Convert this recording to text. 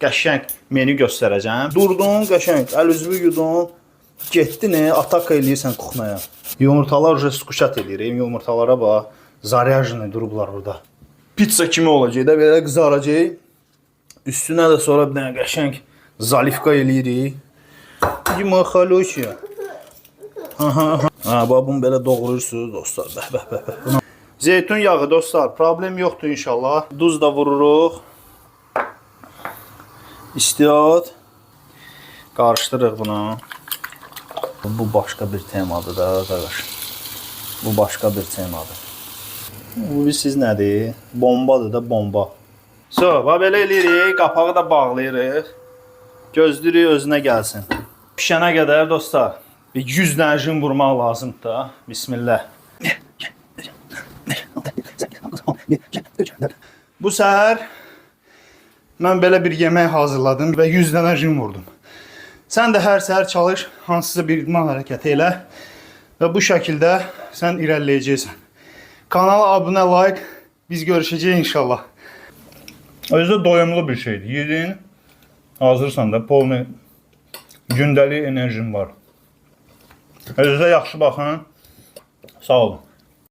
qəşəng menü göstərəcəm. Durdun, qəşəng, əl üzvü yudun. Getdi ne? Atak eləyirsən kuxnaya. Yumurtalar уже skuşat edirəm. Yumurtalara bax. Zaryajını durublar burada. Pizza kimi olacaq da belə qızaracaq. Üstünə də sonra bir dənə qəşəng zalifka eləyirik. Yumurtalıya. Ha, bax bunu belə doğrayırsınız dostlar. Bəh. Zeytun yağı dostlar, problem yoxdur inşallah. Duz da vururuq. İstiyat. Qarışdırırıq bunu. Bu başqa bir temadır da arkadaş. Bu başqa bir temadır. Bu siz nədir? Bombadır da bomba. So, bax belə eləyirik, qapağı da bağlayırıq. Gözləyirik özünə gəlsin. Pişənə qədər dostlar, bir 100 dənə jim vurmaq lazımdır da. Bismillah. Bu səhər mən belə bir yemək hazırladım və 100 dənə jim vurdum. Sən də hər səhər çalış, hansısa bir idman hərəkəti elə və bu şəkildə sən irəliləyəcəksən. Kanala abunə, like, biz görüşəcəyik inşallah. Özü doyumlu bir şeydir. Yedin, hazırsan da polni gündəlik enerjin var. Özünüzə yaxşı baxın. Sağ olun.